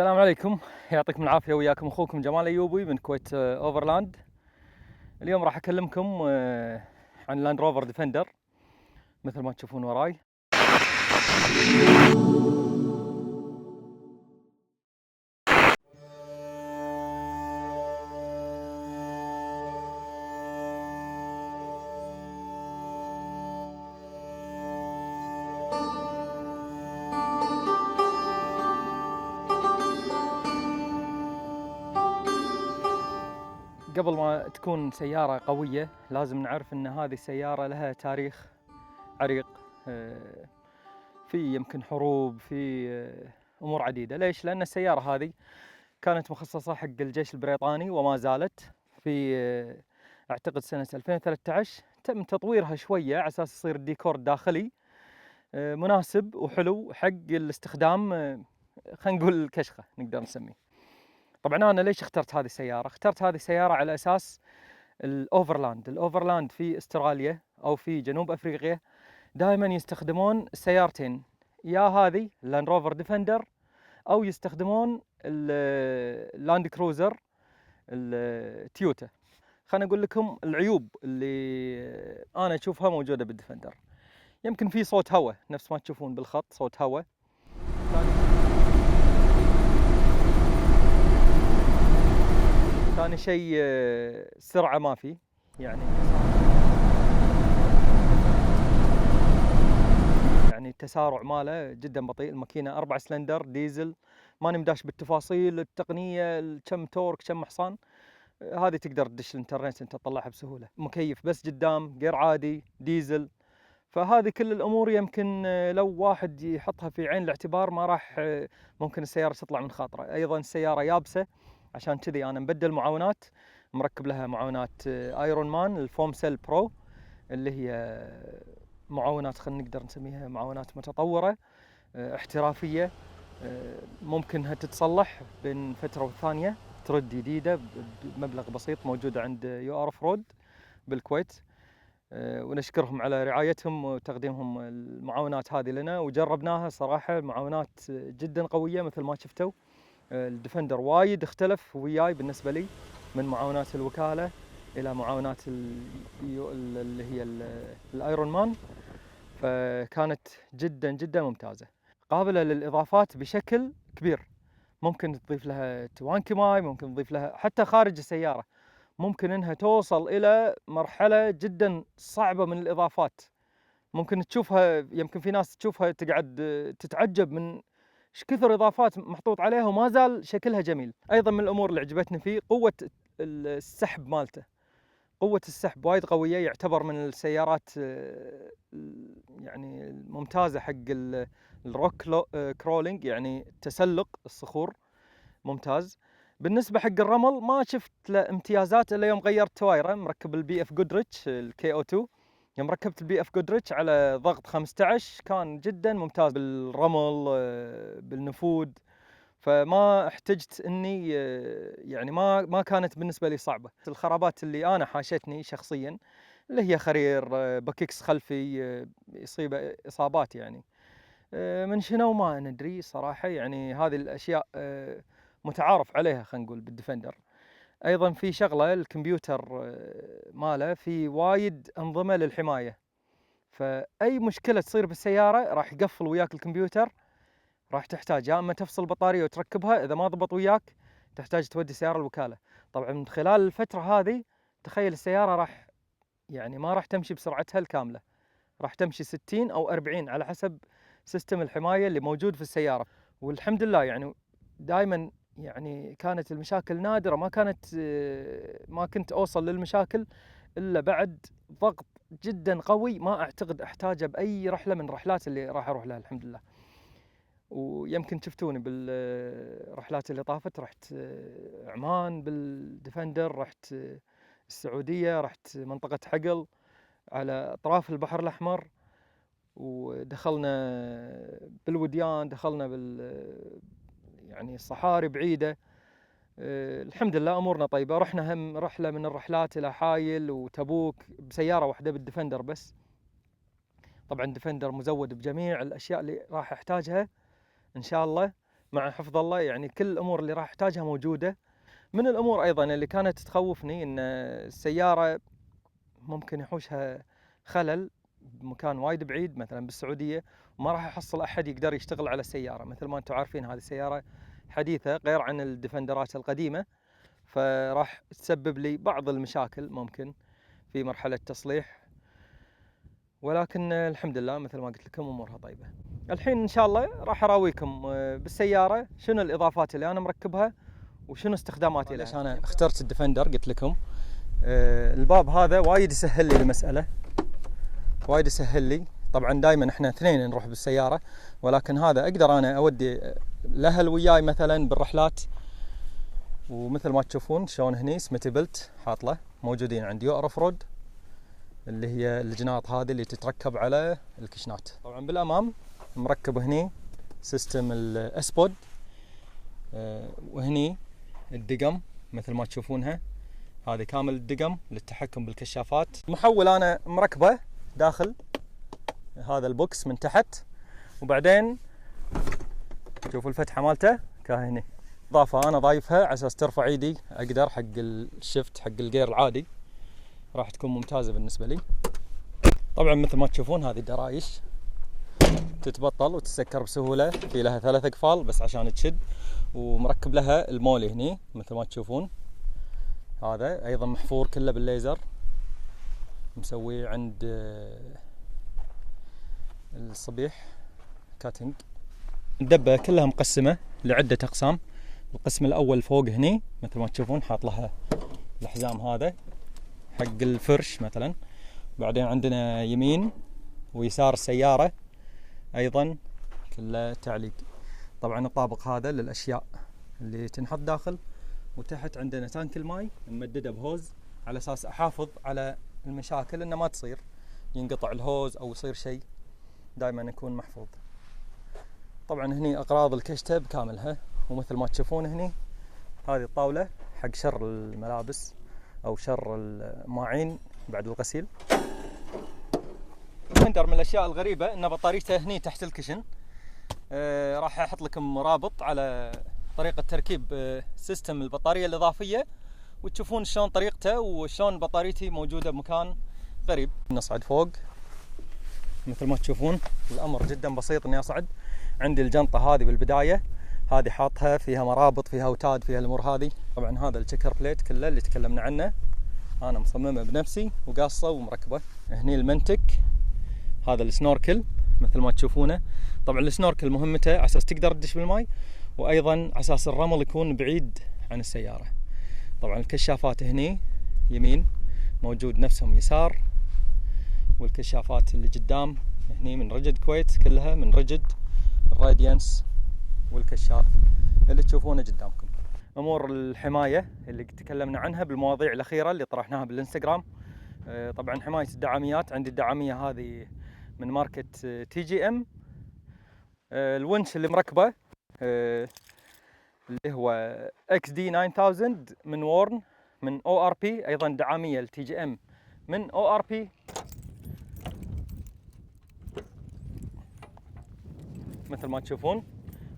السلام عليكم، يعطيكم العافية. وياكم أخوكم جمال أيوبي من كويت أوفرلاند. اليوم راح أكلمكم عن لاند روفر ديفندر مثل ما تشوفون وراي. قبل ما تكون سيارة قوية لازم نعرف أن هذه السيارة لها تاريخ عريق، في يمكن حروب، في أمور عديدة. ليش؟ لأن السيارة هذه كانت مخصصة حق الجيش البريطاني وما زالت. في أعتقد سنة 2013 تم تطويرها شوية على أساس يصير الديكور الداخلي مناسب وحلو حق الاستخدام، خلينا نقول الكشخة نقدر نسميه. طبعا أنا ليش اخترت هذه السيارة؟ اخترت هذه السيارة على أساس الأوفرلاند في استراليا أو في جنوب أفريقيا دائما يستخدمون السيارتين، يا هذه لاند روفر ديفندر أو يستخدمون اللاند كروزر التويوتا. خليني أقول لكم العيوب اللي أنا أشوفها موجودة بالديفندر. يمكن في صوت هواء نفس ما تشوفون بالخط، صوت هواء. ثاني شيء سرعة ما في، يعني التسارع ماله جدا بطيء. الماكينة 4 سلندر ديزل، ماني مداش بالتفاصيل التقنية، كم تورك كم حصان، هذه تقدر تدش الانترنت انت تطلعها بسهولة. مكيف بس قدام، غير عادي، ديزل. فهذه كل الامور يمكن لو واحد يحطها في عين الاعتبار ما راح ممكن السياره تطلع من خاطره. ايضا السياره يابسه، عشان كذي انا مبدل معاونات، مركب لها معاونات ايرون مان الفوم سيل برو، اللي هي معاونات خلينا نقدر نسميها معاونات متطوره احترافيه، ممكنها تتصلح بين فتره والثانيه، ترد جديده بمبلغ بسيط، موجوده عند يو ار اوف رود بالكويت. ونشكرهم على رعايتهم وتقديمهم المعاونات هذه لنا، وجربناها صراحة معاونات جدا قوية مثل ما شفتوا. الديفندر وايد اختلف وياي بالنسبة لي من معاونات الوكالة إلى معاونات اللي هي الايرون مان، فكانت جدا جدا ممتازة، قابلة للإضافات بشكل كبير. ممكن تضيف لها توانكي ماي، ممكن تضيف لها حتى خارج السيارة، ممكن انها توصل الى مرحله جدا صعبه من الاضافات. ممكن تشوفها، يمكن في ناس تشوفها تقعد تتعجب من ايش كثر اضافات محطوط عليها وما زال شكلها جميل. ايضا من الامور اللي عجبتني فيه قوه السحب مالته، قوه السحب وايد قويه، يعتبر من السيارات يعني الممتازه حق الروك كرولينج، يعني تسلق الصخور، ممتاز. بالنسبة حق الرمل ما شفت له امتيازات الا يوم غيرت توايره، مركب البي اف جودريتش الكي او 2. يوم ركبت البي اف جودريتش على ضغط 15 كان جدا ممتاز بالرمل بالنفود، فما احتجت اني يعني ما كانت بالنسبة لي صعبة. الخرابات اللي انا حاشتني شخصيا اللي هي خرير، بكيكس خلفي يصيب اصابات، يعني من شنو ما ندري صراحة. يعني هذه الاشياء متعارف عليها خلينا نقول بالديفندر. ايضا في شغله الكمبيوتر ماله في وايد انظمه للحمايه، فاي مشكله تصير بالسياره راح يقفل وياك الكمبيوتر، راح تحتاج يا اما تفصل البطاريه وتركبها، اذا ما ضبط وياك تحتاج تودي السياره الوكاله. طبعا من خلال الفتره هذه تخيل السياره راح يعني ما راح تمشي بسرعتها الكامله، راح تمشي 60 او 40 على حسب سيستم الحمايه اللي موجود في السياره. والحمد لله يعني دائما يعني كانت المشاكل نادرة، ما كنت أوصل للمشاكل إلا بعد ضغط جدا قوي ما أعتقد أحتاجه بأي رحلة من الرحلات اللي راح أروح لها الحمد لله. ويمكن شفتوني بالرحلات اللي طافت، رحت عمان بالديفندر، رحت السعودية، رحت منطقة حقل على أطراف البحر الأحمر، ودخلنا بالوديان، دخلنا يعني الصحاري بعيدة. الحمد لله أمورنا طيبة. رحنا هم رحلة من الرحلات إلى حايل وتبوك بسيارة واحدة بالديفندر بس. طبعا ديفندر مزود بجميع الأشياء اللي راح أحتاجها إن شاء الله مع حفظ الله يعني كل الأمور اللي راح أحتاجها موجودة. من الأمور أيضا اللي كانت تخوفني إن السيارة ممكن يحوشها خلل بمكان وايد بعيد مثلا بالسعودية، وما راح أحصل أحد يقدر يشتغل على السيارة. مثل ما أنتم عارفين هذه السيارة حديثة غير عن الديفندرات القديمة، فراح تسبب لي بعض المشاكل ممكن في مرحلة تصليح، ولكن الحمد لله مثل ما قلت لكم أمورها طيبة. الحين إن شاء الله راح أراويكم بالسيارة شنو الإضافات اللي أنا مركبها وشنو استخداماتي لها. ليش أنا اخترت الديفندر؟ قلت لكم الباب هذا وايد يسهل لي المسألة، وايد يسهل لي. طبعا دائما احنا اثنين نروح بالسيارة، ولكن هذا اقدر انا اودي الاهل وياي مثلا بالرحلات. ومثل ما تشوفون شلون هني سميتي بلت حاط له، موجودين عندي يو رود اللي هي الجناط هذه اللي تتركب على الكشنات. طبعا بالامام مركب هني سيستم الاسبود، وهني الدقم مثل ما تشوفونها، هذه كامل الدقم للتحكم بالكشافات. محول انا مركبه داخل هذا البوكس من تحت، وبعدين شوفوا الفتحه مالته كهني اضافه انا ضايفها على اساس ترفع ايدي اقدر حق الشفت حق الجير العادي، راح تكون ممتازه بالنسبه لي. طبعا مثل ما تشوفون هذه الدرايش تتبطل وتسكر بسهوله، في لها 3 اقفال بس عشان تشد، ومركب لها المولي هني مثل ما تشوفون. هذا ايضا محفور كله بالليزر، مسويه عند الصبيح كاتنج. الدبة كلها مقسمة لعدة أقسام. القسم الأول فوق هني مثل ما تشوفون حاط لها الحزام هذا حق الفرش مثلا. بعدين عندنا يمين ويسار السيارة أيضا كله تعليق. طبعا الطابق هذا للأشياء اللي تنحط داخل، وتحت عندنا تانك الماء ممدده بهوز على أساس أحافظ على المشاكل إنه ما تصير ينقطع الهوز أو يصير شيء، دائما يكون محفوظ. طبعا هني أغراض الكشتة بكاملها، ومثل ما تشوفون هني هذه الطاولة حق شر الملابس أو شر الماعين بعد الغسيل. الديفندر من الأشياء الغريبة إن بطاريته هني تحت الكشن. راح أحط لكم رابط على طريقة تركيب سيستم البطارية الإضافية، وتشوفون شلون طريقته وشلون بطاريتي موجودة بمكان غريب. نصعد فوق مثل ما تشوفون، الأمر جدا بسيط إني أصعد. عندي الجنطة هذه بالبداية، هذه حاطها فيها مرابط فيها أوتاد فيها الأمور هذه. طبعا هذا التشكر بليت كله اللي تكلمنا عنه أنا مصممه بنفسي وقاصه ومركبه. هني المنتك، هذا السنوركل مثل ما تشوفونه. طبعا السنوركل مهمته على أساس تقدر تدش بالماء، وأيضا على أساس الرمل يكون بعيد عن السيارة. طبعا الكشافات هني يمين موجود نفسهم يسار، والكشافات اللي قدام هني من ريجد كويت كلها من ريجد الراديانس، والكشاف اللي تشوفونه قدامكم. امور الحمايه اللي تكلمنا عنها بالمواضيع الاخيره اللي طرحناها بالانستغرام. طبعا حمايه الدعاميات، عندي الدعاميه هذه من ماركه تي جي ام. الونش اللي مركبه اللي هو اكس دي 9000 من وورن من او ار بي، ايضا دعاميه التي جي ام من او ار بي. مثل ما تشوفون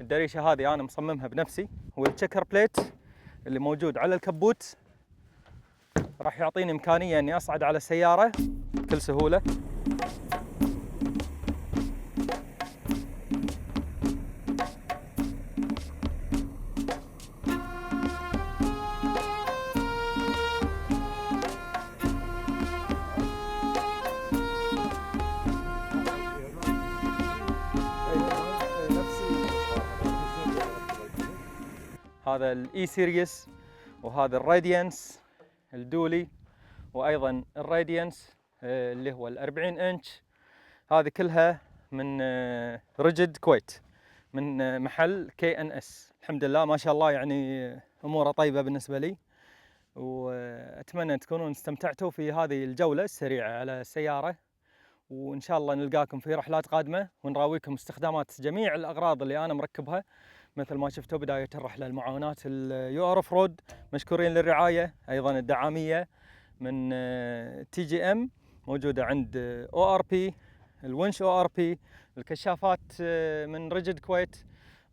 الدريشه هذه انا مصممها بنفسي، والتشكر بليت اللي موجود على الكبوت راح يعطيني امكانيه اني اصعد على السياره بكل سهوله. هذا الاي سيريس، وهذا الراديانس الدولي، وايضا الراديانس اللي هو ال40 انش. هذه كلها من ريجد كويت من محل كي ان اس. الحمد لله ما شاء الله يعني اموره طيبه بالنسبه لي، واتمنى تكونون استمتعتوا في هذه الجوله السريعه على السياره، وان شاء الله نلقاكم في رحلات قادمه ونراويكم استخدامات جميع الاغراض اللي انا مركبها. مثل ما شفتوا بدايه الرحله المعاونات اليو ار رود مشكورين للرعايه، ايضا الدعاميه من تي جي ام موجوده عند او ار بي، الونش او ار بي، الكشافات من ريجد كويت،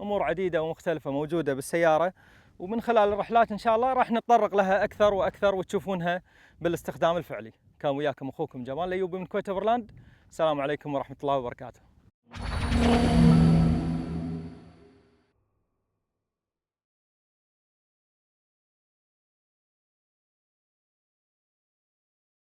امور عديده ومختلفه موجوده بالسياره، ومن خلال الرحلات ان شاء الله راح نتطرق لها اكثر واكثر وتشوفونها بالاستخدام الفعلي. كان وياكم اخوكم جمال الايوبي من كويت اوفرلاند. السلام عليكم ورحمه الله وبركاته.